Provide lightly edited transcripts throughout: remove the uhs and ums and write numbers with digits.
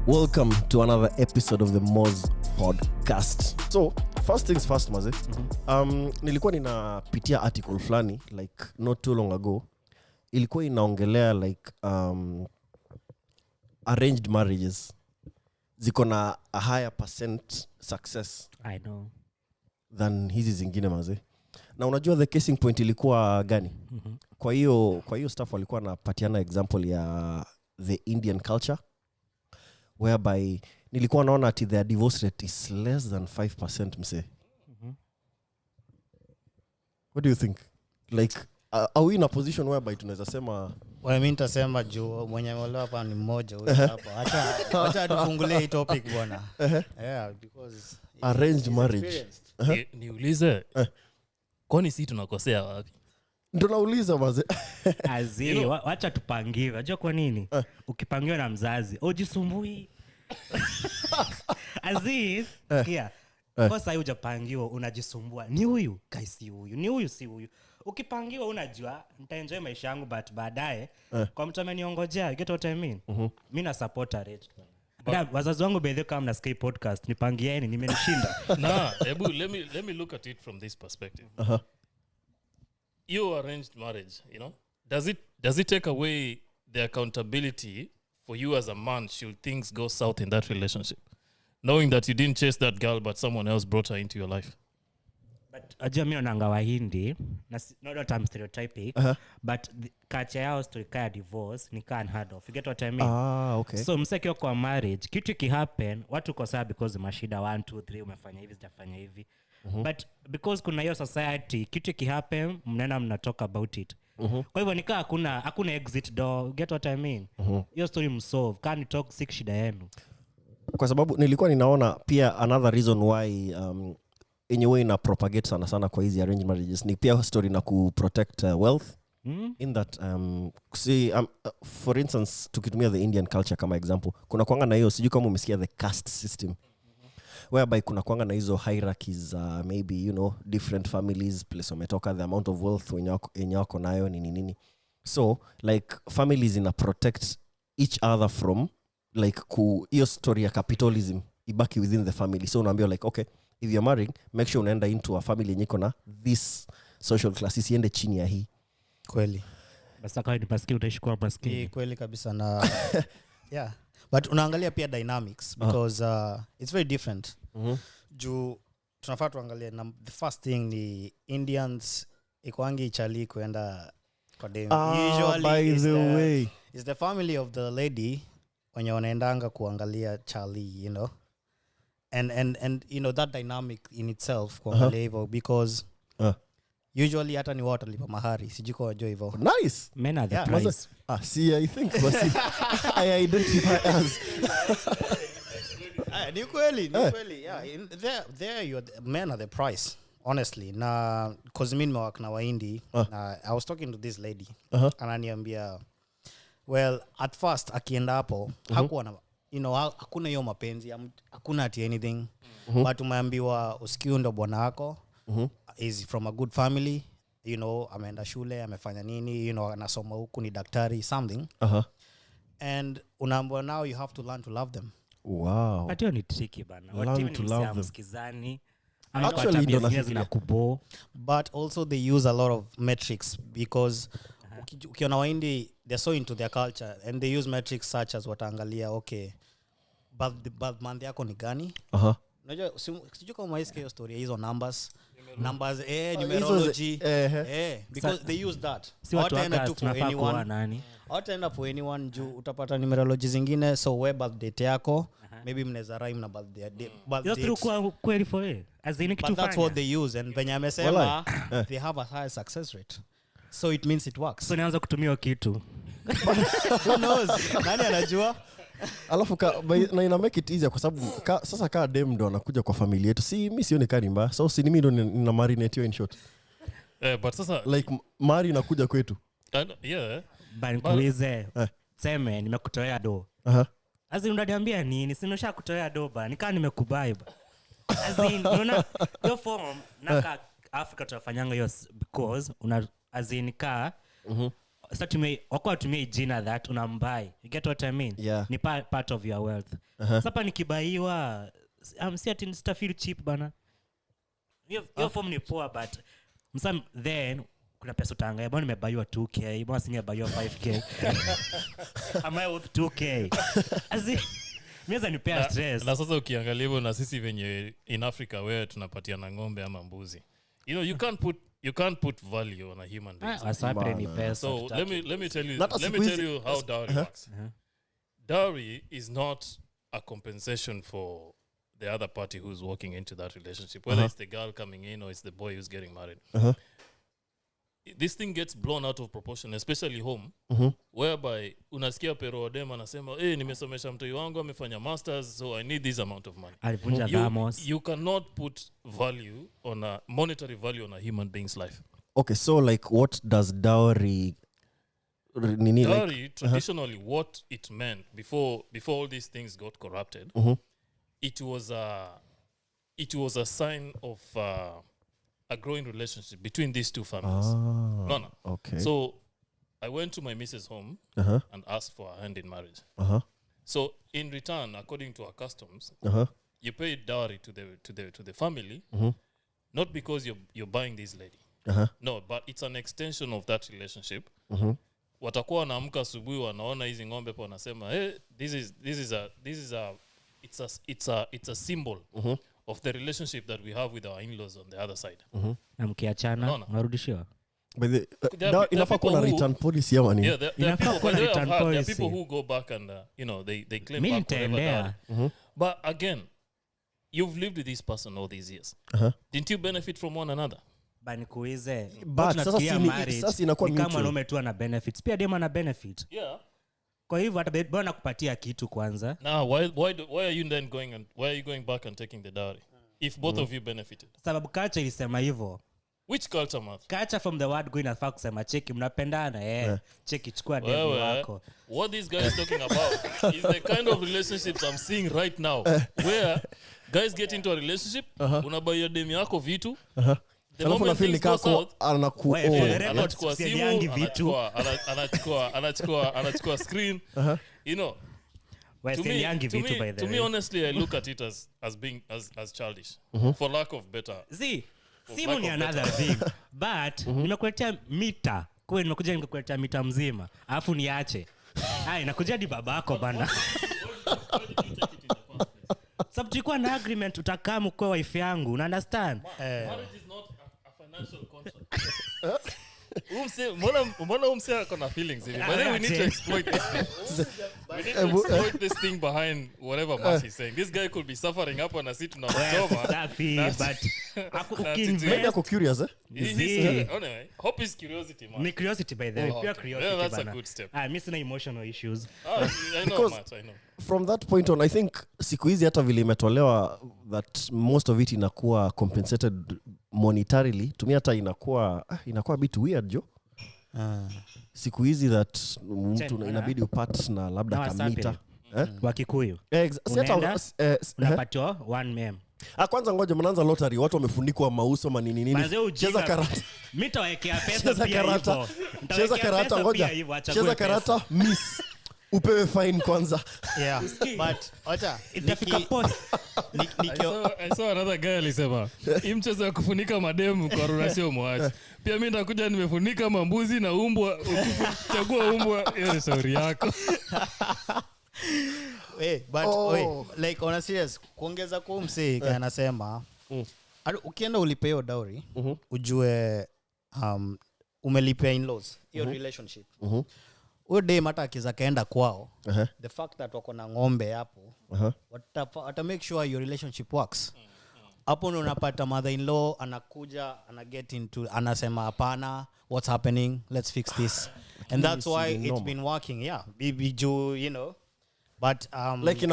Welcome to another episode of the Mozz podcast. So, first things first, Maze. Nilikuwa ninapitia article flani like not too long ago. Ilikuwa inaongelea like arranged marriages ziko na a higher percent success. I know. Than hizi zingine, Maze. Na unajua the casing point ilikuwa gani? Kwa hiyo stuff walikuwa napatiana example ya the Indian culture, whereby nilikuwa naona ati their divorce rate is less than 5%, mse. What do you think? Like, are we in a position whereby tunaweza sema... Well, mimi nitasema juu mwenye wale hapa ni mmoja huyo hapa. Acha tufungulie hii topic bwana. Yeah, because arranged marriage. Niulize. Kwani sisi tunakosea wapi? Ndio nauliza maze. Azi, wacha tupangiwe. Unajua kwa nini? Ukipangiwa na mzazi, ujisumbui. Azi, kia. Kwa sababu hujapangiwa unajisumbua. Ni huyu, kaisi huyu. Ni huyu si huyu. Ukipangiwa unajua nitaenjoy maisha yangu but baadaye kwa mtu ameniongojea, you get what I mean? Mimi na support arrange. Wazazi wangu bedhe kama mnasikia podcast nipangieni nimenishinda. Ebu let me look at it from this perspective. Your arranged marriage, you know, does it take away the accountability for you as a man should things go south in that relationship, knowing that you didn't chase that girl but someone else brought her into your life? But ajua mimi naanga Wahindi na not that I'm stereotypic, but culture yao story kaya divorce ni can hard off, you get what I mean? Okay. So msekio kwa marriage kitu ki happen watu kwa sababu because mashida 1 2 3 umefanya hivi sijafanya hivi. But because kuna hiyo society kitu ki happen mnaenda mna talk about it. Kwa hivyo nikaa hakuna exit door, get what I mean? Hiyo story msolve can talk sick shida yenu. Kwa sababu nilikuwa ninaona pia another reason why anyway na propagate sana kwa hizi arranged marriages ni pia story na ku protect wealth. In that for instance tukitumia the Indian culture kama example, kuna kuanga na hiyo sijui kama umesikia the caste system, whereby kuna kuanga na hizo hierarchies, maybe you know different families place umetoka, the amount of wealth wenye wako nayo nini. So like families ina protect each other from like hiyo story ya capitalism ibaki within the family. So unaambiwa like okay, if you're marrying, make sure unaenda into a family yenye iko na this social class, isiende chini ya hii. Kweli. Basta kwa ni maskini utaishi kwa maskini. Kweli kabisa na yeah. But unaangalia pia dynamics because it's very different. Juu tunafaa tuangalia the first thing ni Indians ikoangi chali kuenda kwa dem. Usually by the way is the family of the lady when wanaendanga kuangalia chali, you know. And you know that dynamic in itself kuangalia hivyo because usually hata ni watu lipa mahari sijiko wajua hivyo. Nice. Men are the price. See, I think I identify as ni kweli yeah. There men are the price honestly. Na cause mimi nimewaka na Wahindi I was talking to this lady ananiambia well at first akienda hapo hakuwa na you know hakuna hiyo mapenzi, hakuna ati anything. But umeambiwa usikio ndo bwana wako is from a good family, you know, ameenda shule amefanya nini, you know, anasoma huku ni daktari something. And unaambiwa now you have to learn to love them. Wow. But hiyo ni tricky bana. Learn to love them. Msikizani. Actually don't know kubo. But also they use a lot of metrics because ukiona Wahindi they're so into their culture and they use metrics such as wataangalia okay but month yako ni gani. Unajua sijui kama maisikia hiyo story hizo numbers numerology because they use that. Si watu waka tunafaa kuwa nani hataenda for anyone juu utapata numerology zingine so we birthday yako maybe mnaweza rhyme na birthday yote kwa kweli for it as in kitu fanya. But that's what they use and venye amesema they have a high success rate. So it means it works. So nianza kutumia kitu. Who knows? Nani anajua? Alafu na ina make it easier kwa sababu sasa kaa dem ndo anakuja kwa familia yetu. Si mimi sioni kani mbaya. So si mimi ndo nina marinate you in short. But sasa like mari inakuja kwetu. Yeah. Bankuize. Seme nimekutoea do. Azin unaniambia nini? Sinosha kutoea do ba. Nikaa nimekubai ba. Azin unaona your form naka Africa tunafanyanga hiyo because una azin kaa sasa tumie jina that unambai. You get what I mean? Yeah. Ni part of your wealth. Sasa nikibaiwa si ati nita feel cheap bana. Your form ni poor but then kuna pesa utaangalia bwana nimebaiwa 2k bwana singebaiwa 5k. Am I worth 2k? Mieza nipea stress. Na sasa ukiangalia hivyo na sisi venye in Africa where tunapatia na ng'ombe ama mbuzi. You know you can't put value on a human being. So let me tell you how dowry works. Dowry is not a compensation for the other party who's walking into that relationship, whether it's the girl coming in or it's the boy who's getting married. This thing gets blown out of proportion, especially home, whereby unasikia pero dem anasema nimesomesha mtoi wangu amefanya masters, so I need this amount of money. You cannot put value on a monetary value on a human being's life. Okay, so like what does dowry traditionally what it meant before all these things got corrupted, it was a sign of a growing relationship between these two families. No. Okay. So I went to my missus' home and asked for a hand in marriage. So in return, according to our customs, you pay dowry to the family, not because you're buying this lady. No, but it's an extension of that relationship. Watakuwa wanaamka asubuhi wanaona hizi ng'ombe hapo wanasema it's a symbol of the relationship that we have with our in-laws on the other side. Na mkiachana unarudishiwa. But inafaa kuwa na return policy ama nini? Yeah, there are people who go back and they claim back whatever that. But again, you've lived with this person all these years. Didn't you benefit from one another? Banikuize. But sasa inakuwa kama mwanaume tu ana benefits. Pia dema ana benefit. Yeah. Kwa hivyo atabona kupatia kitu kwanza. Now why are you then going back and taking the dowry if both of you benefited? Sababu culture ilisema hivyo. Which culture, man? Culture from the word going after kusema cheki mnapendana cheki chukua demu wako. What this guy is talking about is the kind of relationships I'm seeing right now where guys get into a relationship, unabuy demu yako vitu. The moment things go south, anachukua simu, anachukua screen. You know, to me honestly I look at it as being as childish, for lack of better. Simu ni another thing, but nimekuletea mita kwa nimekuja nikuletea mita mzima alafu niache inakuja hadi babako bana. Sababu tulikuwa na agreement utakaa mko wife yangu, una understand? Marriage is not a financial contract. Mbona umse akona feelings hivi? But then we need to exploit this thing. We need to exploit this thing behind whatever Mozz is saying. This guy could be suffering up on a seat na mchoma. Maybe I'm curious, Anyway, hope is curiosity, man. Me curiosity by the way. Pure curiosity. Yeah, that's a good step. I'm missing emotional issues. I know much, I know. From that point on, I think siku hizi hata vile imetolewa that most of it inakuwa compensated monetarily. Tumia hata inakuwa a bit weird, jo. Siku hizi that mtu inabidi upate na labda kamita. Wa Kikuyu. Unapatiwa one mem. Kwanza ngoja mnaanza lottery, watu wamefunikwa mauso manini nini. Cheza karata. Mita waekea pesa pia hivyo. Cheza karata ngoja. Cheza karata miss. Upewe fine kwanza. Yeah. But acha itafika point. I saw another guy alisema imcheza kufunika mademu kwa rurasio mwache. Pia mimi ndakuja nimefunika mambuzi na umbwa, ukichagua umbwa hiyo shauri yako. Like on a serious kuongeza kwa msee anasema ukienda ulipeo dowry ujue umelipea in-laws hiyo relationship. Ude mata akiza kaenda kwao the fact that wako na ng'ombe hapo wata make sure your relationship works. Hapo unapata mother-in-law anakuja get into anasema hapana, what's happening, let's fix this. And that's why it's been working. Yeah, you know. But like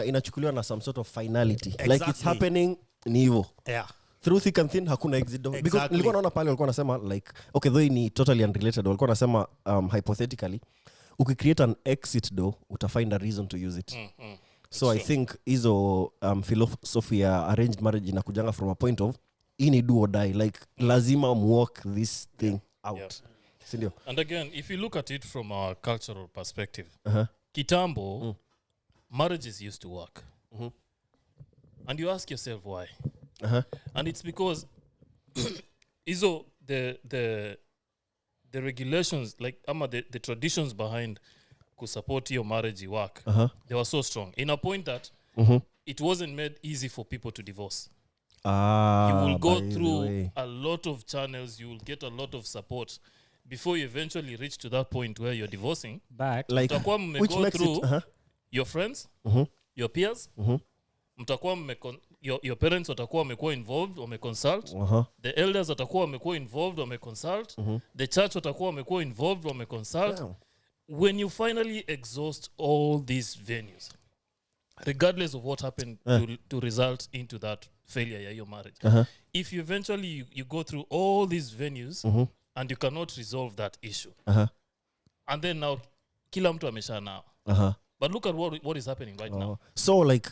inachukuliwa na some sort of finality. Exactly. Like it's happening ni hivyo. Yeah. Through thick and thin hakuna exit door. Exactly. Because nilikuwa naona pale walikuwa nasema like okay though ni totally unrelated, walikuwa nasema hypothetically ukicreate an exit door utafind a reason to use it. So I think hizo philosophy ya arranged marriage inakujanga from a point of ini do or die, like lazima walk this thing out. sindio? And again, if you look at it from a cultural perspective, Uh-huh. kitambo, marriages used to work. And you ask yourself why. Uh-huh. And it's because iso the regulations, like the traditions behind kusupport your marriage work, they were so strong. In a point that it wasn't made easy for people to divorce. You will go through a lot of channels, you will get a lot of support before you eventually reach to that point where you're divorcing. But like which go makes through it your friends, your peers, mtakuwa your parents watakuwa wamekuwa involved, wameconsult. The elders watakuwa wamekuwa involved, wameconsult. The church watakuwa wamekuwa involved, wameconsult. When you finally exhaust all these venues, regardless of what happened to result into that failure of your marriage, if you eventually you go through all these venues and you cannot resolve that issue, and then now kila mtu amesha now. But look at what is happening right now. So like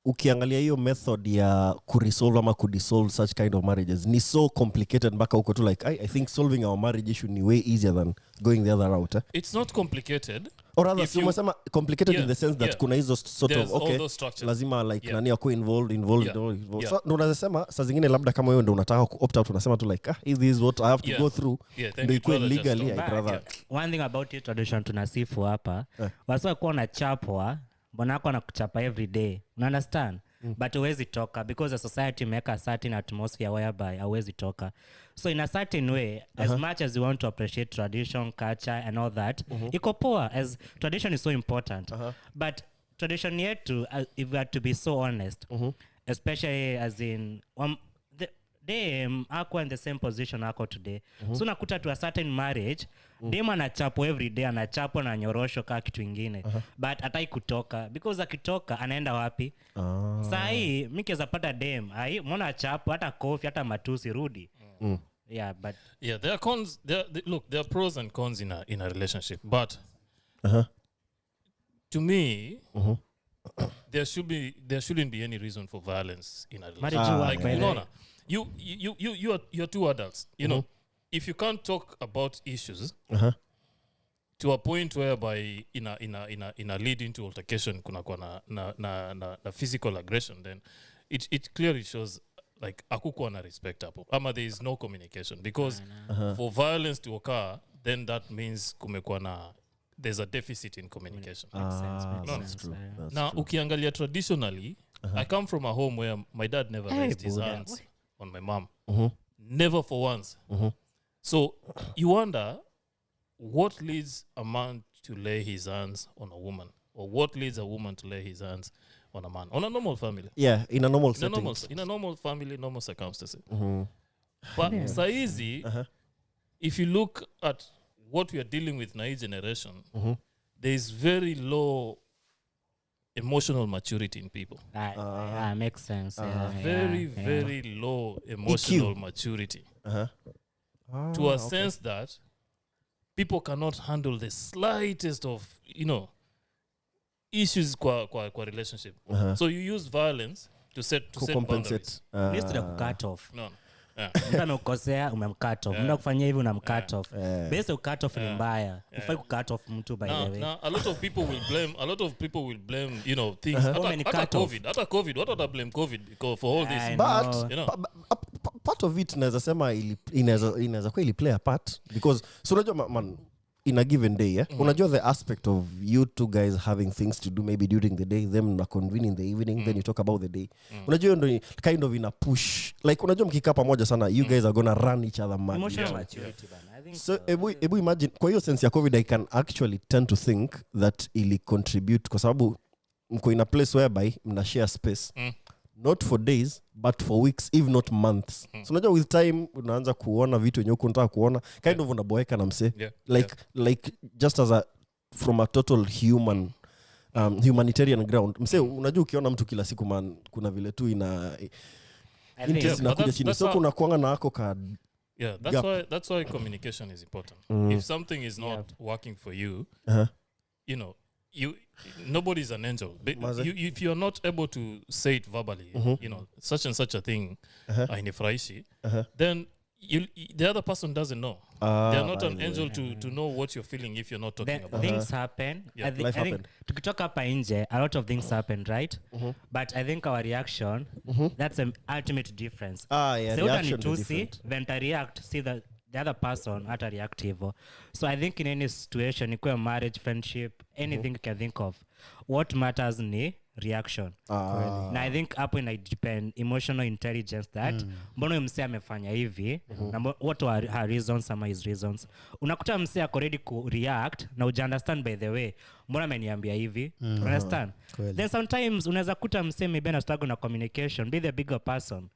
ukiangalia hiyo method ya kuresolve ama kudissolve such kind of marriages ni so complicated mpaka uko tu like I think solving our marriage issue ni way easier than going the other route. It's not complicated. Or rather umesema complicated in the sense that kuna hizo sort There's of okay lazima like nani ako involved. So ndo unasema saa zingine labda kama wewe ndo unataka ku opt out unasema tu like this is what I have to go through ndio ikuwe legally I'd rather. One thing about it tradition tunasifu hapa wasa kuwa na chapwa bonako na kuchapa every day, you understand? But huwezi toka because the society make a certain atmosphere whereby huwezi toka. So in a certain way, as much as you want to appreciate tradition, culture and all that, iko poa as tradition is so important. But tradition yetu, if we are to be so honest, especially as in dem ako in the same position ako today. So nakuta to a certain marriage, dem anachapo every day, anachapo na nyorosho kaa kitu ingine. But hatai kutoka because akitoka anaenda wapi? Saa hii mimi kiweza pata dem, mbona achapo hata kofi hata matusi rudi. Yeah, but there are cons. Look, there are pros and cons in a relationship, but to me, there shouldn't be any reason for violence in a relationship. Like you're two adults. You know, if you can't talk about issues to a point whereby in a lead into altercation kuna kwa na physical aggression, then it clearly shows like akukuwa na respect hapo ama there is no communication because for violence to occur, then that means kumekuwa na there's a deficit in communication. That's true. Now ukiangalia traditionally, I come from a home where my dad never raised his hands on my mom. Never for once. So you wonder what leads a man to lay his hands on a woman, or what leads a woman to lay his hands on a man, on a normal family. Yeah, in a normal setting. In a normal family, normal circumstances. But saizi, if you look at what we are dealing with in our generation, there is very low emotional maturity in people. Makes sense. Very low emotional maturity. To a sense that people cannot handle the slightest of, issues kwa relationship. So you use violence to set boundaries. Needs to cut off. No. Mtu amekosea umemcut off. Mtu kufanyia hivi unamcut off. Basi ucut off ni mbaya. Ufai kucut off mtu by the way. Now a lot of people will blame, things. Hata COVID, what do blame COVID because for all this? But part of it naweza sema inaweza kwa ili play a part because so unajua man in a given day, unajua the aspect of you two guys having things to do maybe during the day, them na convene in the evening, then you talk about the day. Unajua ndo kind of in a push, like unajua mkikaa pamoja sana, you guys are gonna run each other mad. Emotional maturity bana. I think so ebu imagine kwa hiyo sense ya COVID I can actually tend to think that ili contribute kwa sababu mko in a place whereby mna share space. Not for days but for weeks if not months. So unajua with time unaanza kuona vitu yenye uko unataka kuona kind of unaboeka na mse like just as from a total humanitarian ground mse unajua ukiona mtu kila siku man kuna vile tu ina interest na kuja chini so kuna kuanga na ako ka that's why communication is important. If something is not working for you, nobody's an angel. If you're not able to say it verbally, such and such a thing, then the other person doesn't know. They're not an angel to know what you're feeling if you're not talking about it. Things happen. Yeah. I think tukitoka hapa nje, a lot of things happen, right? But I think our reaction, that's an ultimate difference. Reaction to is see different. when I react, see the other person at a reactive. So I think in any situation, ikuwe marriage, friendship, anything you can think of, what matters ni reaction. Na I think hapo ina depend emotional intelligence that mbona msee amefanya hivi na what are her reasons ama his reasons. Unakuta msee ako ready ku react na uja understand by the way mbona ameniambia hivi. Understand? Then sometimes unaweza kuta msee maybe ana struggle na communication, be the bigger person.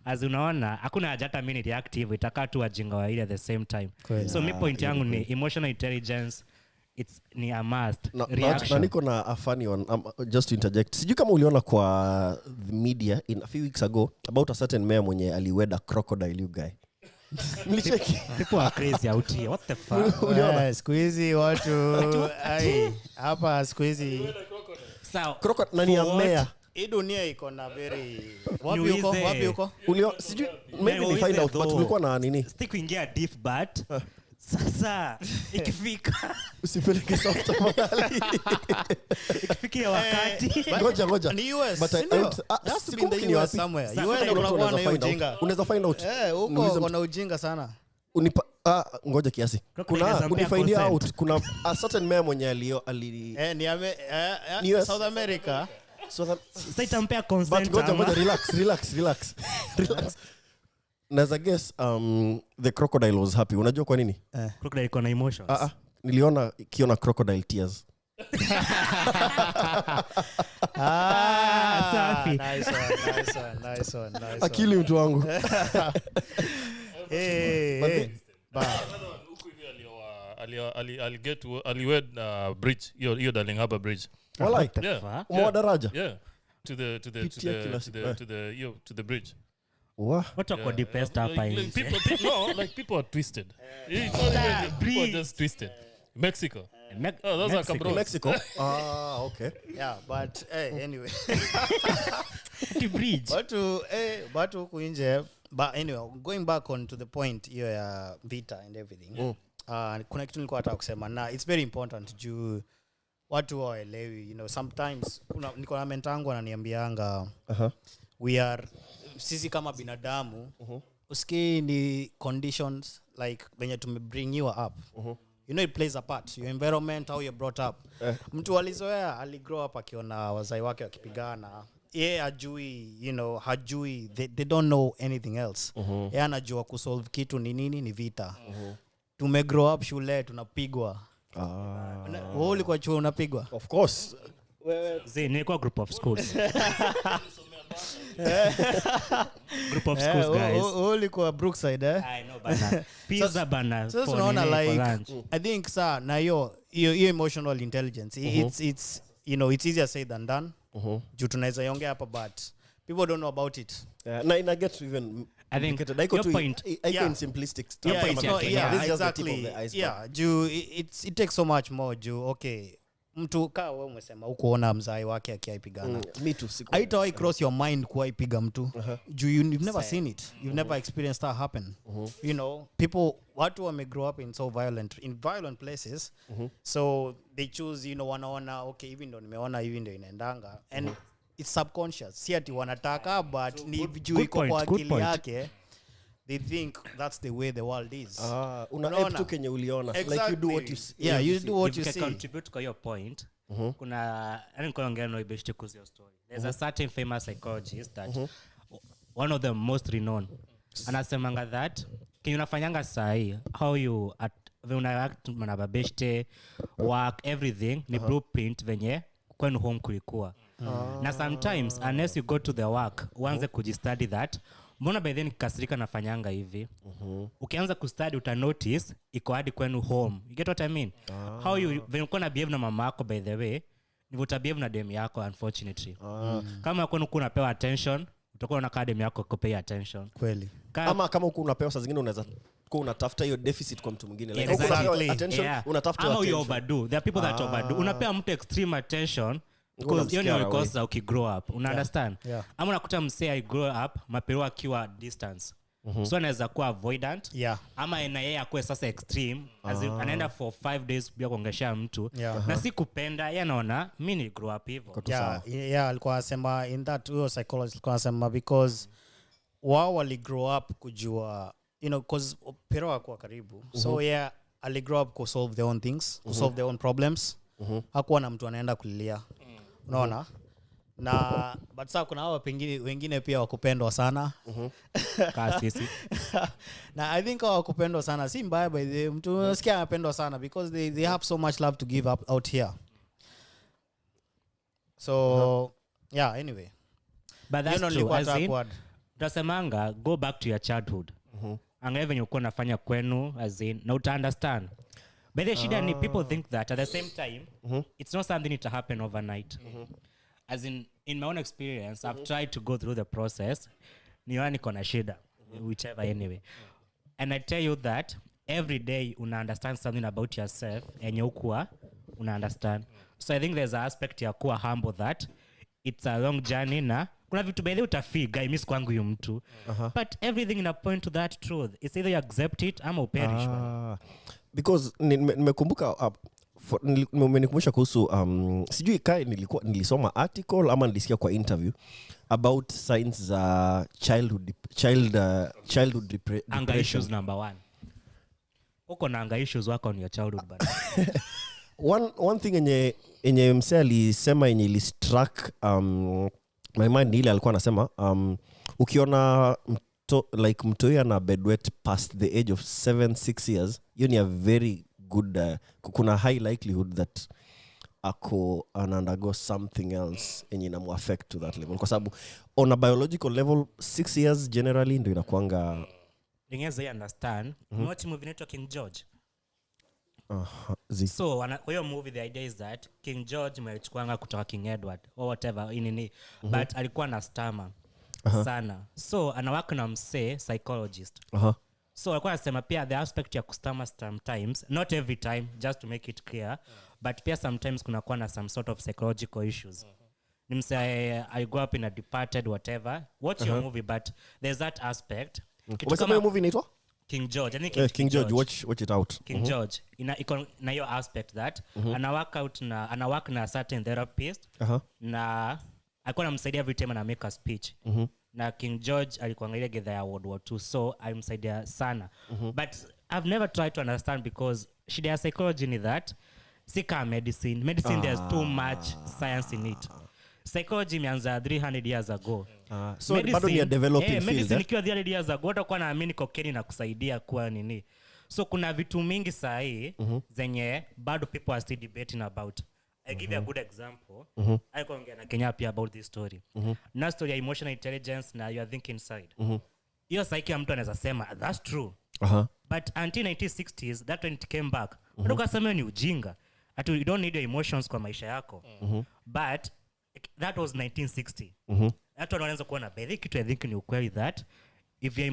As unaona hakuna haja hata mimi reactive, itakaa tu wajinga wa ile at the same time. So mi point yangu ni emotional intelligence, it's ni a must. Na niko na a funny one, just to interject. Sijui kama uliona kwa the media in a few weeks ago about a certain mayor mwenye aliwed a crocodile, you guy. Mlicheki? People are crazy out here. What the fuck? Siku hizi watu hapa siku hizi So Crocodile nani ya mayor? hii dunia iko na very wapi uko Sijui maybe ni find out but kulikuwa na nini? stick kuingia deep but sasa ikifika Usipeleke soft mahali. ikifikia wakati Ngoja. ni US But that's to be in the US somewhere unaweza find out. Huko kuna ujinga sana. Ngoja kiasi. Kuna unifind out kuna a certain mayor mwenye ni South America. sasa itampea consent. But ngoja relax. Naza guess the crocodile was happy. Unajua kwa nini? Crocodile iko na emotions. Niliona kiona crocodile tears. Safi. Nice one. Akili mtu wangu. aliwed bridge hiyo Darling Harbour bridge. Walai. Yeah. Daraja. Yeah. To the bridge. What are the best hapa nje? People are twisted. It's not even people are just twisted. Mexico. Those are Cabros. Mexico. Okay. Yeah, but anyway. The bridge. But huku nje, but anyway, going back on to the point hiyo ya vita and everything. Kuna kitu nilikuwa nataka kusema na it's very important juu watu waelewi, sometimes niko na mentangu ananiambianga we are sisi kama binadamu usikii ni conditions like venye bring you up. It plays a part, your environment, how you're brought up. Mtu alizoea aligrow up akiona wazai wake wakipigana, hajui they don't know anything else. Anajua kusolve kitu ni nini, ni vita. Tumegrow up shule tunapigwa. Wewe ulikuwa chuo unapigwa? Of course. Nilikuwa group of schools. Group of schools guys. Ulikuwa Brookside I know bana. Pizza bana. So tunaona like I think na hiyo emotional intelligence it's it's easier said than done. Juu tunaweza iongea hapa but people don't know about it. Na ina get even I think your point in simplistic stuff. Exactly. It takes so much more juu okay mtu kaa wewe umesema ukoona mzai wake akiaipigana. Me too. Haitawahi cross your mind kuipiga mtu. You've never seen it. You've never experienced that happen. People watu wame grow up in violent places. So they choose wanaona okay hivi ndo nimeona hivi ndo inaendanga and it's subconscious. Si ati wanataka but ni juu iko kwa akili yake. They think that's the way the world is. Una tu kenye uliona. Exactly. Like you do what you see. Yeah, you do what you see. Contribute kwa your point. Kuna nikaongea na ibeshte kuzio story. There's a certain famous psychologist that one of the most renowned. Anasemanga that kenye unafanyanga sahi how you una act na babeshte work everything ni blueprint venye kwenu home kulikuwa. Na sometimes unless you go to the work uanze kujistudy that mbona by then kikasirika nafanyanga hivi. Ukianza kustudy uta notice iko hadi kwenu home. You get what I mean? How you when uko na behave na mama yako by the way ni uta behave na dem yako unfortunately. Kama kwenu unapewa attention utakuwa na dem yako kupay attention. Kweli. Ama kama uko unapewa saa zingine unaweza unatafuta hiyo deficit kwa mtu mwingine like exactly. Attention unatafuta attention. You overdo. There are people that overdo. Unapea mtu extreme attention because you know because uki grow up. Una understand? Yeah. Ama unakuta msee I grow up mapero akiwa distance. so anaweza kuwa avoidant Yeah. ama na yeye akue sasa extreme as in, anaenda for 5 days bila kuongesha mtu na si kupenda yeye anaona mimi ni grow up hivyo. Alikuwa anasema in that huyo psychologist alikuwa anasema because wao wali grow up kujua cause pero hakuwa karibu so ali grow up ku solve their own things to solve their own problems hakuwa na mtu anaenda kulilia unaona na but sasa kuna hao wengine pia wakupendwa sana Kasisi na I think wakupendwa sana si mbaya by the mtu unasikia anapendwa sana because they have so much love to give up out here so anyway but that's true as in utasemanga go back to your childhood angalia venye uko nafanya kwenu as in na uta understand but the shida ni people think that at the same time it's not something that happen overnight as in my own experience I've tried to go through the process niona niko na shida whichever anyway and I tell you that every day una understand something about yourself and ukua una understand so I think there's an aspect ya kuwa humble that it's a long journey na kuna vitu baadhi utafiga miss kwangu huyu mtu but everything in a point to that truth it's either you accept it ama uperish because nimekumbuka umenikumbusha kuhusu sijui kai nilisoma article ama nilisikia kwa interview about signs za childhood depression. Anger issues number 1 uko na anger issues wako on your childhood but one thing enye msee alisema enye ilistruck my mind ile alikuwa anasema ukiona mtoia na bedwet past the age of 7-6 years hiyo ni a very good kuna high likelihood that ako undergo something else enye inamuaffect to that level kwa sababu on a biological level 6 years generally ndio inakuanga ningeza you understand watch movie inaitwa King George so kwa hiyo movie the idea is that King George malichukuanga kutoka King Edward or whatever inini but alikuwa na stammer sana so anawaka na msee psychologist so alikuwa anasema pia the aspect ya kustammer sometimes not every time just to make it clear but pia sometimes kuna kuwa na some sort of psychological issues ni msee I grew up in a departed whatever watch your movie but there's that aspect kama movie inaitwa King George I think King George watch it out King George iko na hiyo aspect that anawaka na certain therapist na alikuwa anamsaidia every time ana make a speech na King George alikuangalia gedha ya World War II so alimsaidia sana but I've never tried to understand because shida ya psychology ni that si kama medicine there's too much science in it psychology imeanza 300 years ago so bado ni a developing field medicine ikiwa 300 years ago utakuwa naamini cocaine na kusaidia kuwa nini so kuna vitu mingi sahi zenye bado people are still debating about I give you a good example I kuongea na Kenya pia about this story na story ya emotional intelligence na you are thinking side hiyo psyche mtu anaweza sema that's true but until 1960s that when it came back ndio kasema ni ujinga atu you don't need your emotions kwa maisha yako but that was 1960 hata wanaanza kuona by the kitu I think ni ukweli that if your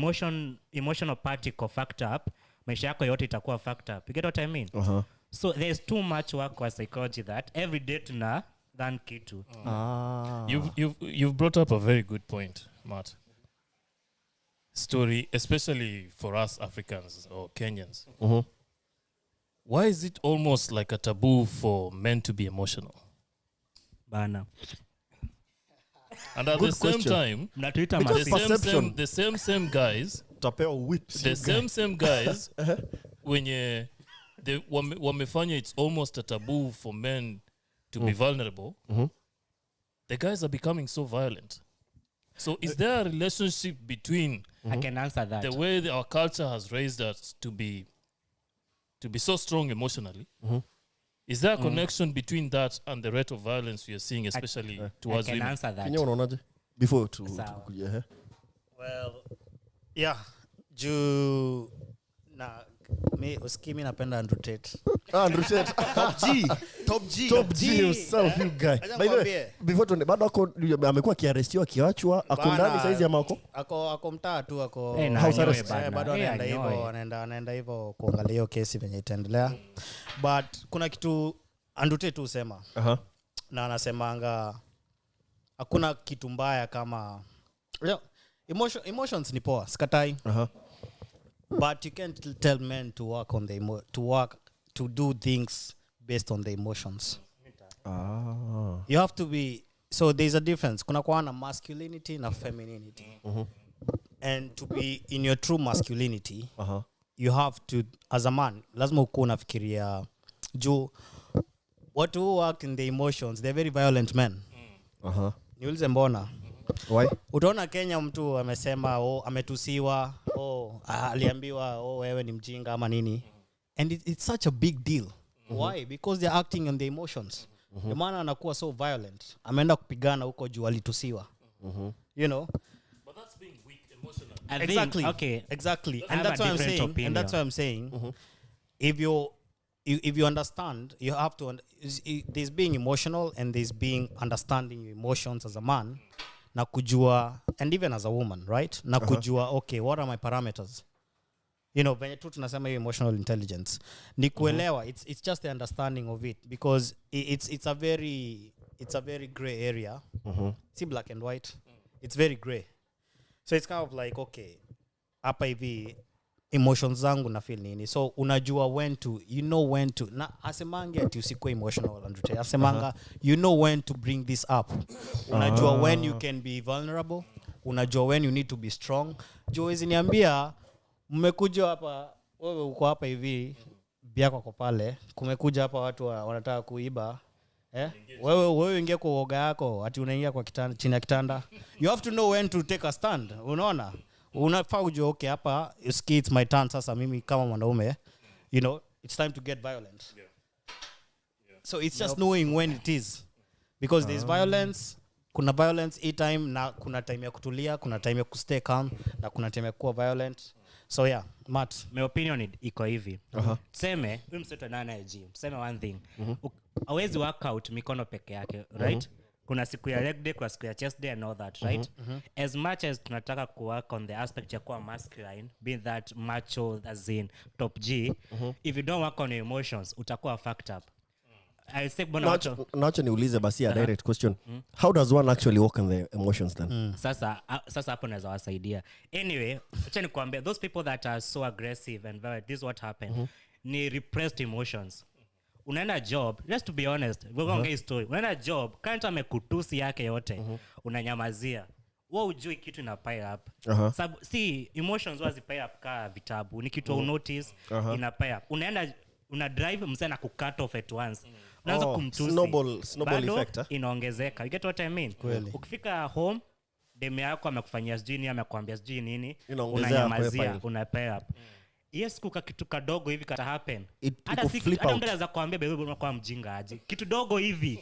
emotional part iko fucked up maisha yako yote itakuwa fucked up you get what I mean so there's too much work kwa psychology that every day tuna than kitu you've brought up a very good point Matt story especially for us Africans or Kenyans why is it almost like a taboo for men to be emotional bana and at the same time mnatuita the same guys tapewa whips the same guys wenye wamefanya it's almost a taboo for men to be vulnerable the guys are becoming so violent so is there a relationship between I can answer that the way our culture has raised us to be so strong emotionally is there a connection between that and the rate of violence we are seeing especially towards women? I can answer that Kenya unaonaje before to well juu na uskimi napenda Andrew Tate top G himself you guy by the way before tuende bado ako amekuwa kiarestiwa akiachwa ako ndani saizi ama ako mtaa tu ako house arrest bado anaenda hivyo kuangalia hiyo kesi venye itaendelea but kuna kitu Andrew Tate usema na anasemanga hakuna kitu mbaya kama emotions ni poa skatai but you can't tell men to work on to do things based on the emotions. You have to be, so there's a difference. Kuna kuwa na masculinity na femininity. And to be in your true masculinity, you have to, as a man, lazima ukuwa unafikiria juu watu who work in the emotions, they're very violent men. Niulize mbona? Why? Utaona Kenya mtu amesema ametusiwa, aliambiwa wewe ni mjinga ama nini. And it's such a big deal. Why? Because they're acting on the emotions. The man anakuwa so violent. Ameenda kupigana huko juu alitusiwa. You know? But that's being weak emotionally. Exactly. Okay. Exactly. And that's what I'm saying. Opinion. And that's what I'm saying. If you understand, you have to there's being emotional and there's being understanding your emotions as a man. Na kujua, and even as a woman, right? Na kujua, okay, what are my parameters? You know, venye tu tunasema hiyo emotional intelligence. Ni kuelewa, it's just the understanding of it because it's a very gray area. See black and white. It's very gray. So it's kind of like, okay, hapa hivi emotions zangu na feel nini. So unajua when to, you know when to. Na asemangi ati usikuwe emotional Andrew. Asemanga you know when to bring this up. Unajua when you can be vulnerable. Unajua when you need to be strong. Juu hizi niambia mmekuja hapa, wewe uko hapa hivi, biako kwa pale, kumekuja hapa watu wanataka kuiba. Wewe ingia kwa uoga yako, ati unaingia kwa kitanda, chini ya kitanda. You have to know when to take a stand. Unaona? Unafaa ujue okay hapa, it's my turn sasa mimi kama mwanaume. You know, it's time to get violent. So it's just knowing when it is. Because there's violence, kuna violence time na kuna time ya kutulia, kuna time ya kustay calm na kuna time ya kuwa violent. So yeah, Matt, my opinion iko hivi. Tuseme huyu mtoto nana IG. Tuseme one thing. Hawezi work out mikono peke yake, right? Kuna siku ya leg day, kuna siku ya chest day and all that, right? As much as tunataka ku work on the aspect ya kuwa masculine, being that macho as in top G, if you don't work on your emotions, utakuwa fucked up. I say Nacho niulize basi a direct question. How does one actually work on the emotions then? Sasa hapo naweza wasaidia. Anyway, acha nikwambie those people that are so aggressive and violent, this is what happened. Ni repressed emotions. Unaenda job, let's to be honest, we're going to get story. Unaenda job, kanta amekutusi yake yote, unanyamazia. Wewe ujui kitu ina pile up. Sababu si emotions wazi pile up ka vitabu, ni kitu notice ina pile up. Unaenda una drive msana na kucut off at once. Unaanza kumtusi. Snowball effect. Inaongezeka. You get what I mean? Ukifika home, demu yako amekufanyia sijui nini, amekwambia sijui nini, unanyamazia, una pile up. Yes, kuka kitu kadogo hivi kata happen. Hata mdada kuambia bebe unakuwa mjinga aje. Kitu dogo hivi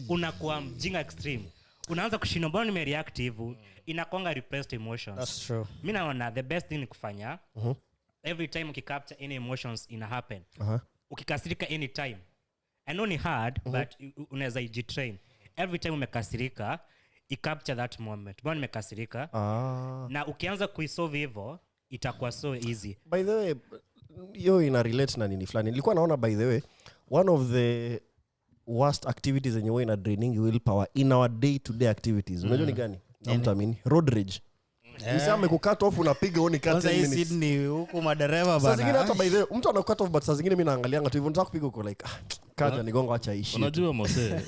unakuwa mjinga extreme. Unaanza kushinda mbona nimereactive, inakonga repressed emotions. That's true. Mimi naona the best thing ni kufanya every time ukicapture any emotions ina happen. Ukikasirika anytime. I know ni hard but unaweza ijitrain. Every time umekasirika, capture that moment. Mbona nimekasirika? Na ukianza kuisolve hivyo itakuwa so easy. By the way, yo ina relate na nini fulani. Nilikuwa naona by the way, one of the worst activities in your ina draining willpower in our day-to-day activities. Unajua ni gani? Namtamini road rage. Useme kukat off unapiga oni cut 10 minutes. Sasa Sydney huko madereva bana. Sasa zingine hata by the way, mtu anakat off but sasa zingine mimi naangalianga tu hivyo nataka kupiga uko like kaja nigonga acha ishi. Unajua Mose,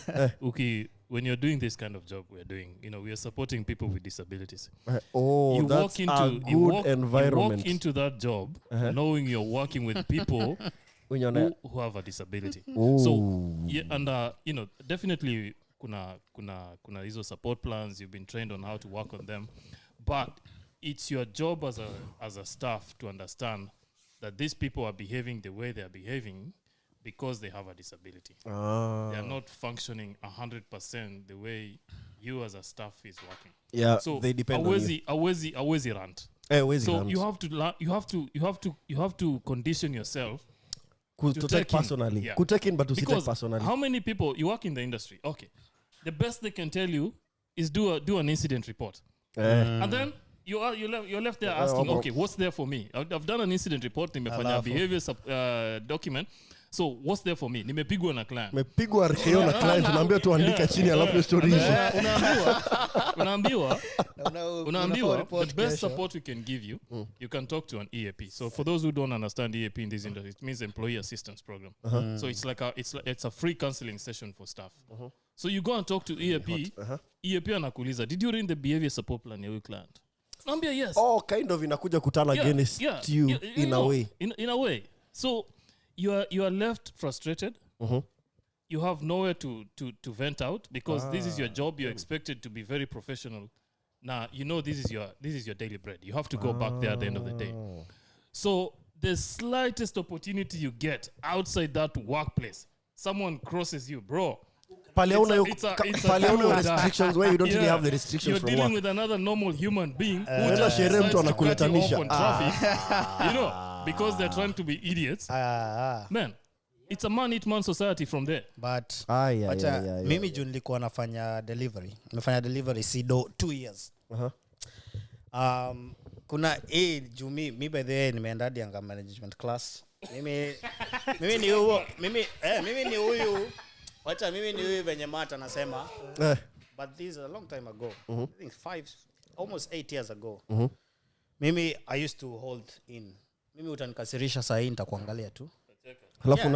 when you're doing this kind of job we're doing, you know, we are supporting people with disabilities. You that's walk into a good environment. You walk into that job knowing you're working with people who have a disability. So yeah, and you know, definitely kuna hizo support plans, you've been trained on how to work on them, but it's your job as a staff to understand that these people are behaving the way they are behaving because they have a disability. They are not functioning 100% the way you as a staff is working. Yeah, so they depend on you. Always rant. So you have to condition yourself to take personally. Yeah. Take in but to take personally. How many people you work in the industry? Okay. The best they can tell you is do an incident report. And then you're left there asking, okay, what's there for me? I've done an incident report, nimefanya behavior document, So what's there for me? Nimepigwa na client. Nimepigwa RKO na client, unaambia tu andika chini alafu story hizo. Unaambiwa the best support we can give you, you can talk to an EAP. So for those who don't understand EAP in this industry, it means Employee Assistance Program. So it's like it's a free counseling session for staff. So you go and talk to EAP. EAP anakuuliza, did you read the behavior support plan ya your client? Naambia yes. Oh, kind of inakuja kutana against you in a way. In a way. So you are left frustrated. You have nowhere to vent out because this is your job. You're expected to be very professional. Now you know this is your daily bread. You have to go back there at the end of the day. So the slightest opportunity you get outside that workplace, someone crosses you, bro. Paleona restrictions where you don't really have the restrictions. You're from dealing work. with another normal human being who Whether just sherehe mtu decides to cut you anakuletanisha. off on traffic, you know, because they're trying to be idiots. Man, it's a man-eat-man society from there. But yeah. mimi juu nilikuwa nafanya delivery. Nimefanya delivery SIDO 2 years. Kuna juu mi by the way nimeenda hadi anga management class. Mimi ni huyu wacha mimi ni huyu venye Mata anasema. But this is a long time ago. I think almost 8 years ago. Mimi I used to hold in. Mimi utanikasirisha saa hii nitakuangalia tu. Halafu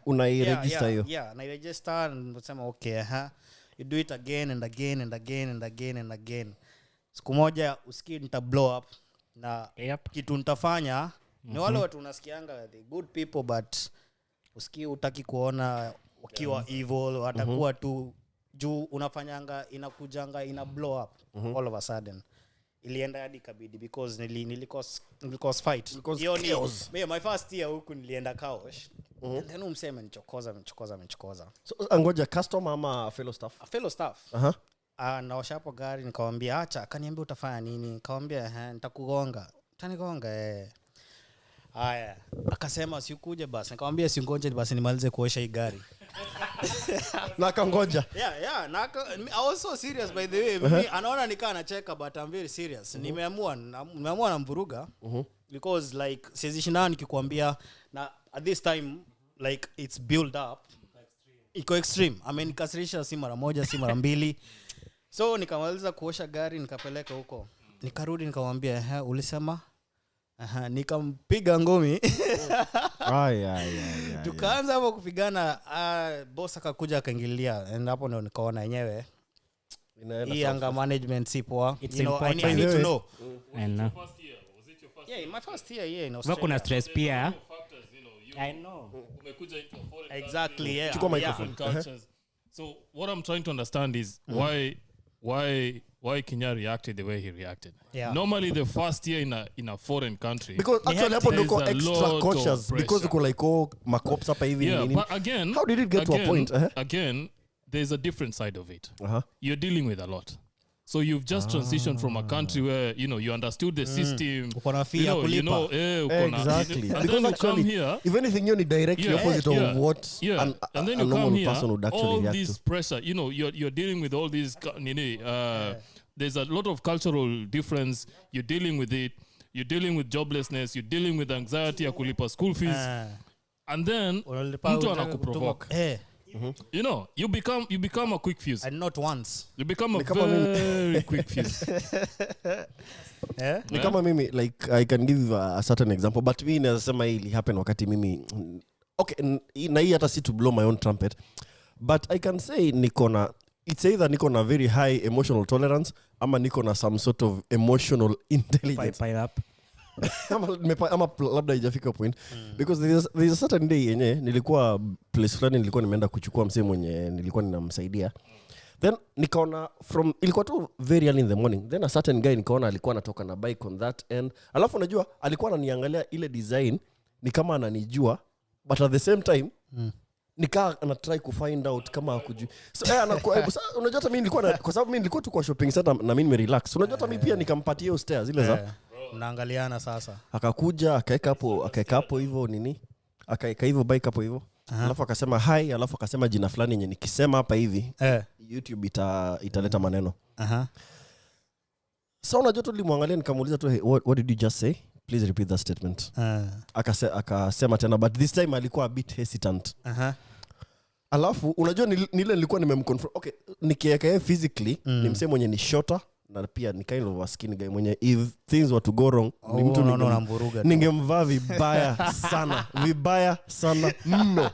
unairegister hiyo. Yeah, na register and unasema okay, you do it again and again and again and again and again. Siku moja usikii nita blow up na kitu nitafanya ni wale watu unasikianga the good people but usikii utaki kuona ukiwa evil watakuwa tu juu unafanyanga inakujanga ina blow up all of a sudden. Ilienda hadi kabidi because nilikos fight. My first year huku nilienda Kaosh. And then umseme nichokoza. So angoja customer ama fellow staff? Fellow staff. Naosha hapo gari nikamwambia acha, akaniambia utafanya nini? Nikamwambia nitakugonga. Utanigonga Haya. Akasema sikuje basi. Nikamwambia singoje basi nimalize kuosha hii gari. Nakangoja. Yeah. I was so serious by the way. Mimi anaona nikaa nacheka but I'm very serious. Nimeamua na mvuruga because like sezishina nikikwambia na at this time like it's build up iko extreme. I mean nikasirisha si mara moja si mara mbili. So nikamaliza kuosha gari nikapeleka huko. Nikarudi nikamwambia ulisema nikampiga ngumi. Tukaanza hapo kupigana. Boss akakuja akaingilia and hapo ndio nikaona yenyewe hii anga management si poa. You know, I need to know. And First year, was it your first yeah, my first year in Australia. kuna stress pia. factors, I know. umekuja into a foreign Exactly, yeah. Chukua microphone. cultures. So what I'm trying to understand is why Kenya reacted the way he reacted. Yeah. Normally the first year in a foreign country. Because actually hapo there's ndiko a extra lot cautious of because pressure. uko like macops hapa hivi nini. But again, how did it get to a point? Again, there's a different side of it. You're dealing with a lot. So you've just transitioned from a country where you understood the system. Uko na fee ya kulipa. Exactly. And Because then you actually, come here, if anything you're directly opposite of what and then a you normal come here, person would actually all react this to. pressure, you're dealing with all these there's a lot of cultural difference. You're dealing with it. You're dealing with joblessness. You're dealing with anxiety ya kulipa school fees. And then mtu anakuprovoke. You become a quick fuse. And not once. You become a very quick fuse. Ni kama mimi, like I can give a certain example, but mimi nasema hili happen wakati mimi okay, na hii hata si to blow my own trumpet, but I can say it's either niko na very high emotional tolerance ama niko na some sort of emotional intelligence. Pile up. ama labda haijafika point because there's a certain day yenye nilikuwa place fulani nilikuwa nimeenda kuchukua msee mwenye nilikuwa ninamsaidia, then nikaona ilikuwa tu very early in the morning, then a certain guy nikaona alikuwa anatoka na bike on that end, alafu unajua alikuwa ananiangalia ile design ni kama ananijua but at the same time nikaa ana try ku find out kama hakujui. So unajua hata mimi nilikuwa kwa sababu mimi nilikuwa tu kwa shopping center na mimi nimerelax. Unajua hata mimi pia nikampatia hiyo stairs zile za mnaangaliana sasa. Akakuja akaeka hapo hivyo nini? Akaeka hivyo bike hapo hivyo. Alafu akasema hi, alafu akasema jina fulani yenye nikisema hapa hivi YouTube italeta maneno. So unajua tu nilimwangalia nikamuuliza tu what did you just say? please repeat that statement. Akasema tena, but this time alikuwa a bit hesitant. Alafu unajua nile nilikuwa nimemconfront. Okay, nikiweka physically ni msemo mwenye ni shorter na pia ni kind of a skinny guy mwenye if things were to go wrong ni mtu ningemvaa vibaya sana mno.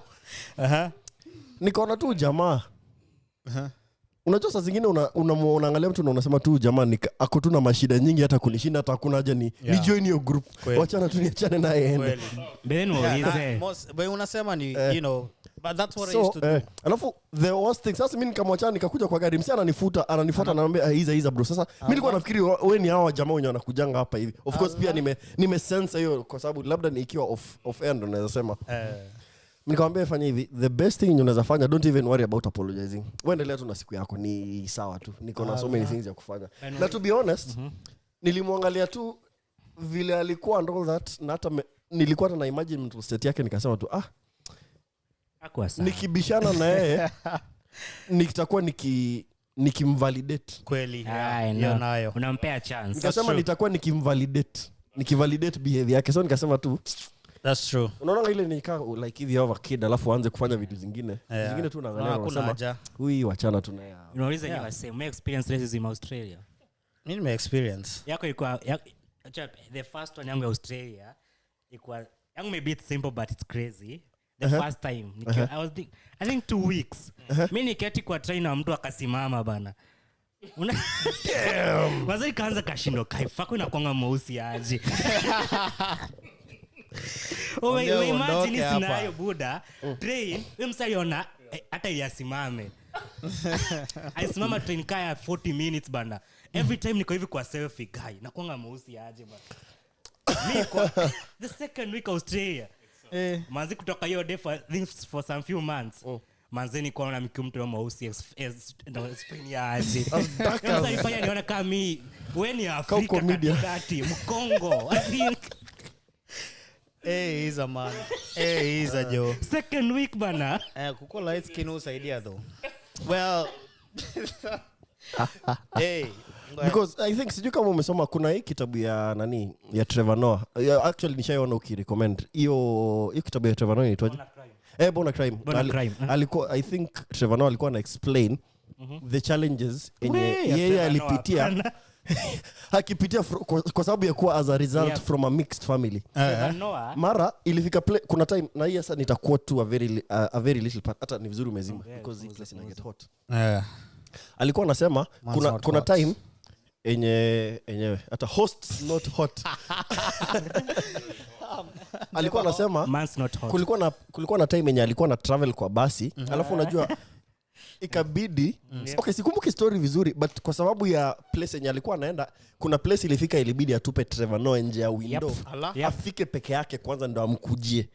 Nikaona tu jamaa. Unajua saa zingine unaangalia mtu na unasema tu jamaa ako tu na mashida nyingi hata kunishinda, hata hakuna haja ni join your group. Wachana tu niachane naye ende. Ben waulize. But unasema ni you know, but that's what I used to do. Alafu the worst thing, sasa mimi nikamwachana nikakuja kwa gari, msana ananifuata ananiambia hiza bro. Sasa mimi nilikuwa nafikiri wewe ni hao jamaa wenye wanakujanga hapa hivi. Of course pia nime sense hiyo kwa sababu labda nikiwa off air ndo naweza sema. Nikamwambia fanya hivi, the best thing unaweza fanya, don't even worry about apologizing. Uendelea tu na siku yako, ni sawa tu. Niko na so many things ya kufanya. Na to be honest, nilimwangalia tu vile alikuwa and all that, na hata nilikuwa na imagine mental state yake, nikasema tu nikibishana na yeye nitakuwa nikimvalidate kweli. Nayo unampea chance. Nikasema nitakuwa nikivalidate behavior yake. So nikasema tu that's true. Unaona ile nikaa like if you have a kid alafu aanze kufanya vitu zingine tu unaangalia unasema huyu wachana tu naye. Unauliza ni waseme experience racism in Australia. Mimi nime experience yako ilikuwa the first one yangu ya Australia ilikuwa yangu maybe it's simple but it's crazy. The first time I think 2 weeks. Mimi niketi kwa train na mtu akasimama bana. Wazo ikaanza kashindo kaifako inakuanga mweusi aje. We imagine scenario buda train msaiona hata yasimame. Aisimama train kaya 40 minutes bana. Every time niko hivi kwa selfie guy nakuanga mweusi aje bana. Mimi kwa the second week Australia manzi kutoka hiyo day for some few months. Manzeni kwa na mtu mweusi Spain ya aje. Sasa ifanya niona kama mimi wewe ni Afrika kati Mkongo. He's a man. He's a Joe. Second week bana. Kuko light skin usaidia though. Well. Because I think sijui kama umesoma kuna hii kitabu ya nani ya Trevor Noah. Actually nishaiona ukirecommend. Hiyo kitabu ya Trevor Noah inaitwaje? Bona Crime. Alikuwa I think Trevor Noah alikuwa na explain the challenges yeye alipitia. Hakipitia kwa sababu ya kuwa as a result from a mixed family. Mara ilifika kuna time na hii sasa nitakuwa tu a very little part, hata ni vizuri umezima because it place ina get hot. Alikuwa anasema kuna time enyewe hata hosts not hot. Alikuwa anasema kulikuwa na time yenye alikuwa na travel kwa basi, alafu unajua ikabidi okay, sikumbuki story vizuri but kwa sababu ya place yenye alikuwa anaenda, kuna place ilifika ilibidi atupe Trevor Noah nje ya window. Afike peke yake kwanza ndo amkujie.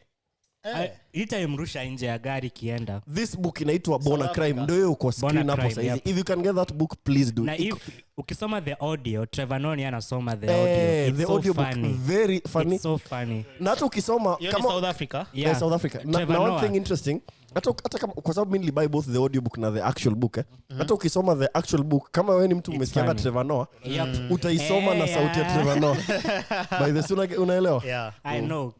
Itamrusha nje ya gari kienda. This book inaitwa Bona Crime, ndio hiyo uko screen hapo sasa hivi. If you can get that book please do. Na if ukisoma the audio, Trevor Noah anasoma the audio. It's the so audio funny. Book very funny. It's so funny. Na hata ukisoma kama South Africa. Yeah, South Africa. Na one thing interesting, hata kama kwa sababu mimi nilibuy both the audio book na the actual book hata ukisoma the actual book kama wewe ni mtu umesikia Trevor Noah utaisoma na sauti ya Trevor Noah. By the way unaelewa? Yeah. I know.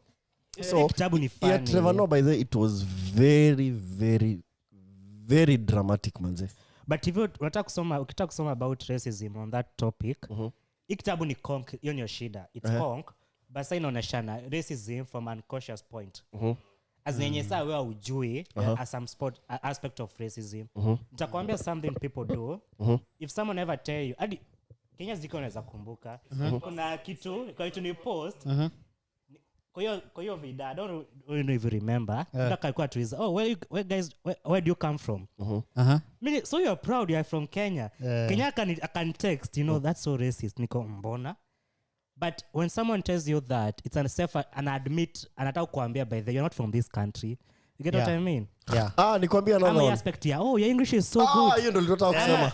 So kitabu ni funny. Yeah, Trevor Noah by the way it was very very very dramatic manze. But if ukitaka kusoma about racism on that topic, kitabu ni conk, hiyo ni shida. It's conk, but sasa inaoneshana racism from an unconscious point. As yenye saa wewe ujui as some aspect of racism. Nitakwambia something people do. If someone ever tell you, hadi Kenya ziko unaweza kumbuka, kuna kitu ni post. Kwa hiyo video, I don't know if you remember. Alikuwa tuiza, where do you come from? So you're proud you're from Kenya. Kenya can text, that's so racist. Niko mbona? But when someone tells you that, it's unsafe and admit, anataka kuambia by the you're not from this country. You get what I mean? Yeah. Nikwambia another one. Aspect your English is so good. Hiyo ndio nilitaka kusema.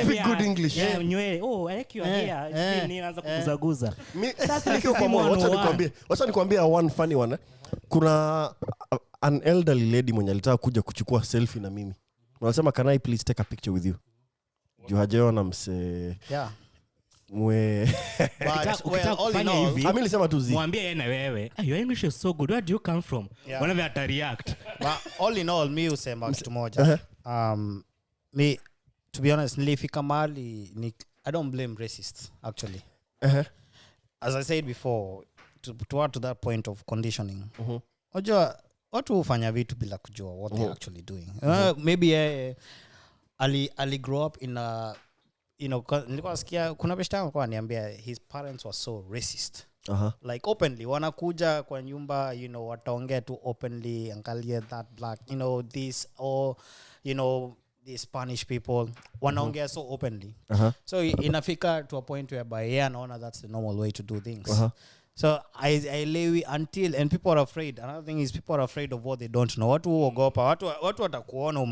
Speak good English. I like your hair. Ninaanza kuguzaguza. Sasa wacha nikwambie one funny one. Kuna an elderly lady mwenye alitaka kuja kuchukua selfie na mimi. Wanasema can I please take a picture with you? Hajaona mse. Yeah. mwe But well, all in all, mimi nilisema tu zi mwambie yeye na wewe your English is so good, where do you come from? Whenever ata react. but all in all mi usema kitu moja. Me to be honest nilifika mahali I don't blame racists actually. As I said before, to that point of conditioning. Unajua watu hufanya vitu bila kujua what they're actually doing. Maybe ali grow up in a nilikuwa nasikia kuna beshta yangu kwa niambia his parents were so racist. Like openly wanakuja kwa nyumba, wataongea tu openly, angalia that black, this or the Spanish people wanaongea so openly. So inafika to a point whereby anaona that's the normal way to do things. So I lay until, and people are afraid. Another thing is people are afraid of what they don't know. Watu huogopa, watu watakuona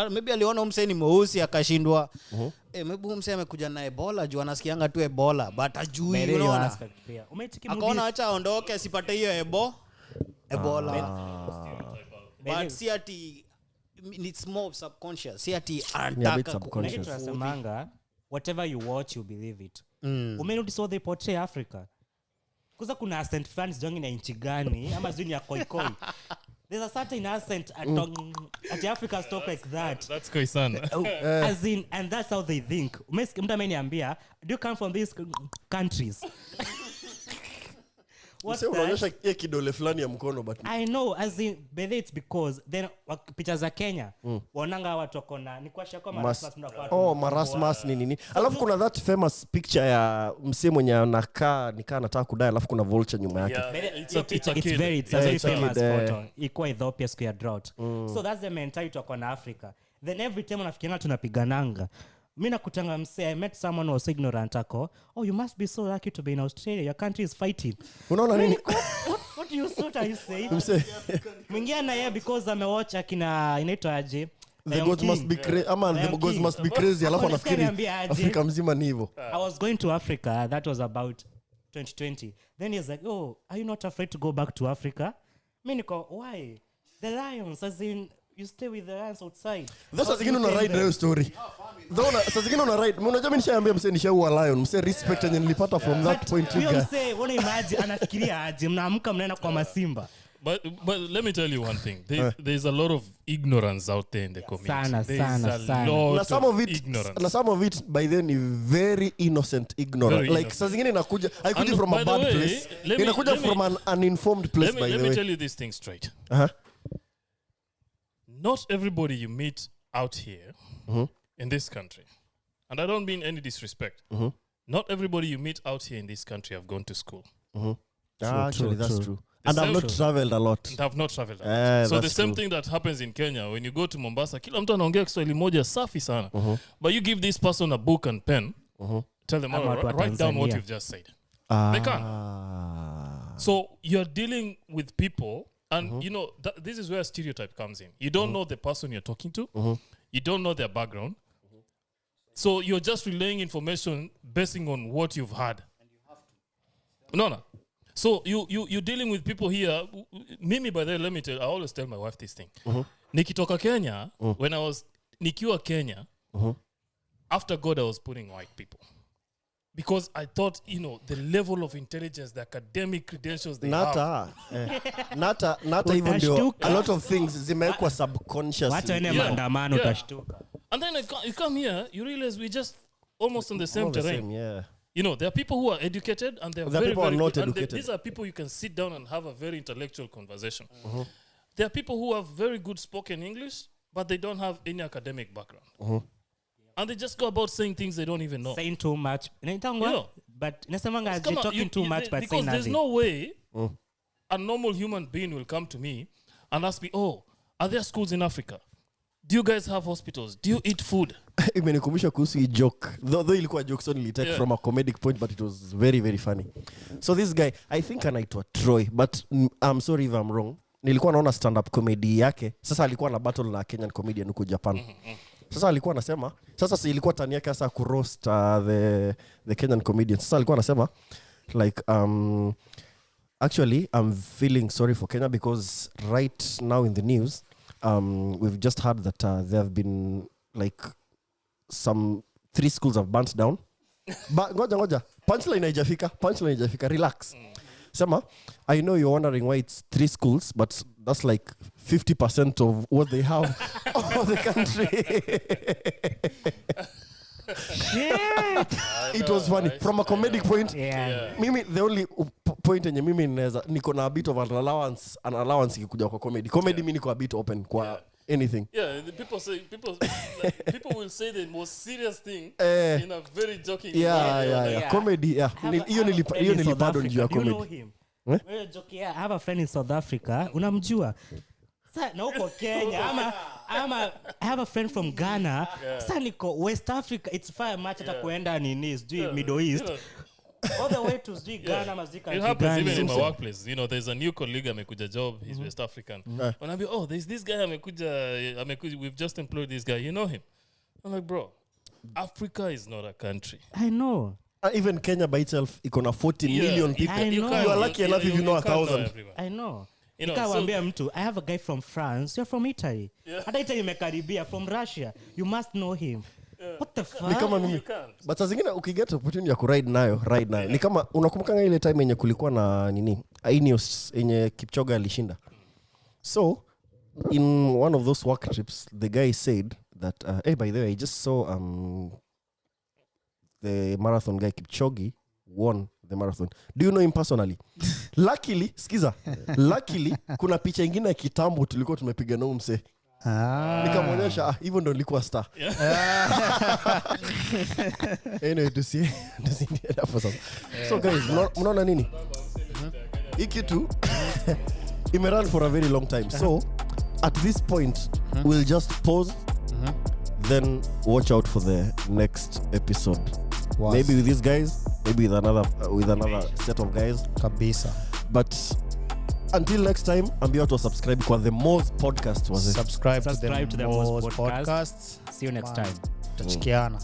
maybe aliona msee ni mweusi akashindwa. Maybe msee amekuja na Ebola, juu anasikianga tu Ebola but ajui, akaona acha aondoke asipate hiyo Ebola. But si ati it's more subconscious. Si ati anataka kusemanga whatever you watch you believe it. Umerudi so they portray Africa. Kuza kuna accent fulani sijui na nchi gani ama sijui ya koikoi. There's a certain accent at Africans talk like that. That's Khoisan. As in, and that's how they think. Mtu ameniambia, do you come from these countries? What's that? Unaonyesha kidole fulani ya mkono but I know, as in, but it's because then pictures za Kenya wananga watu kona ni kwa shaka marasmus nini. Alafu kuna that famous picture ya msee mwenye anakaa anataka kudai, alafu kuna vulture nyuma yake. It's very famous photo. Iko Ethiopia siku ya drought. So that's the mentality of Africa. Then every time unafikiana tunapigananga. Mimi nakutanga msee, I met someone who was ignorant ako, you must be so lucky to be in Australia, your country is fighting. Unaona nini? What do you sort are you saying? Mwingia na yeye because amewatch akina inaitwa aje? The gods must be crazy. The gods must be crazy. Alafu anafikiri Afrika mzima ni hivyo. I was going to Africa, that was about 2020. Then he's like, are you not afraid to go back to Africa? Mimi niko, why? The lions, as in you stay with the lions outside. That's a zingine una ride na story. Dhona sasa zingine una ride. Unajua mimi nishaambia msee nishaua lion. Msee respect yenye nilipata from that point to guy. Msee wana imagine anafikiria aje mnaamka mnaenda kwa masimba. But let me tell you one thing. There's a lot of ignorance out there in the community. Sana. Some of it by then is very innocent ignorance. Like sasa zingine inakuja haikuji from a bad place. Inakuja from an uninformed place by the way. Let me tell you this thing straight. Not everybody you meet out here in this country, and I don't mean any disrespect, not everybody you meet out here in this country have gone to school. Actually, that's true. And I've not traveled a lot. So the same thing that happens in Kenya, when you go to Mombasa, kila mtu anaongea Kiswahili moja safi sana. But you give this person a book and pen, tell them, write down what you've just said. They can't. So you're dealing with people, and this is where stereotype comes in. You don't know the person you're talking to. You don't know their background. So you're just relaying information basing on what you've heard. And you have to. No. So you're dealing with people here. Mimi, by the way, let me tell you, I always tell my wife this thing. Nikitoka Kenya, when I was nikiwa Kenya, after God, I was putting white people. Because I thought, the level of intelligence, the academic credentials they have. Nata even though a lot of things zimewekwa subconsciously. And then you come here, you realize we're just almost on the same terrain. There are people who are educated and they're very, very not good. Educated. These are people you can sit down and have a very intellectual conversation. There are people who have very good spoken English, but they don't have any academic background. And they just go about saying things they don't even know. Saying too much. But talking too much, but saying nothing. Because there's no way a normal human being will come to me and ask me, are there schools in Africa? Do you guys have hospitals? Do you eat food? Imenikumbusha kuhusu hii joke. Though ilikuwa joke, so nilitake from a comedic point, but it was very, very funny. So this guy, I think anaitwa Troy, but I'm sorry if I'm wrong. Nilikuwa naona stand-up comedy yake. Sasa alikuwa na battle na Kenyan comedian huko Japan. Sasa alikuwa anasema, sasa ilikuwa tani yake sasa kuroast the Kenyan comedian. Sasa alikuwa anasema like actually I'm feeling sorry for Kenya because right now in the news we've just heard that there have been like some 3 schools have burnt down ngoja punchline haijafika relax. Sema, I know you're wondering why it's 3 schools, but that's like 50% of what they have of the country. It was funny from a comedic point. Mimi the only point yenye mimi ninaweza niko na a bit of an allowance ikikuja kwa comedy mimi niko a bit open kwa anything. The people will say the most serious thing in a very joking comedy. Hiyo nilipado juu ya comedy. You know him? Wewe joke, I have a friend in South Africa. Unamjua? Sasa na uko Kenya ama I have a friend from Ghana. Sasa niko West Africa. It's far much hata kuenda nini sijui Middle East. All the way to Ghana mazika. It happens even in my workplace. You know, there's a new colleague amekuja job. He's West African. When I be, there's this guy amekuja. We've just employed this guy. You know him? I'm like, bro, Africa is not a country. I know. Even Kenya by itself iko na 40 million people. You are lucky enough if you know 1,000. I know. You know, Nikawambia mtu, I have a guy from France. You're from Italy. Hata Italy imekaribia from Russia. You must know him. What the fuck? Ni kama mimi. But saa zingine ukiget opportunity ya kuride nayo. Ni kama unakumbuka ile time yenye kulikuwa na nini? Ineos yenye Kipchoge alishinda. So in one of those work trips the guy said that hey, by the way, I just saw the marathon guy Kipchoge won the marathon. Do you know him personally? Luckily kuna picha nyingine ya kitambo tulikuwa tumepiga na umse. Nikamwonyesha hivyo ndo nilikuwa star. Anyway, to see hapo sasa. So guys, mnaona nini? Hiki tu imerun for a very long time. So at this point we'll just pause, then watch out for the next episode. Maybe with these guys, maybe with another set of guys. Kabisa. But until next time, ambia to subscribe kwa the Mozz podcast. Subscribe to the Mozz podcast. See you next time. Tachikiana.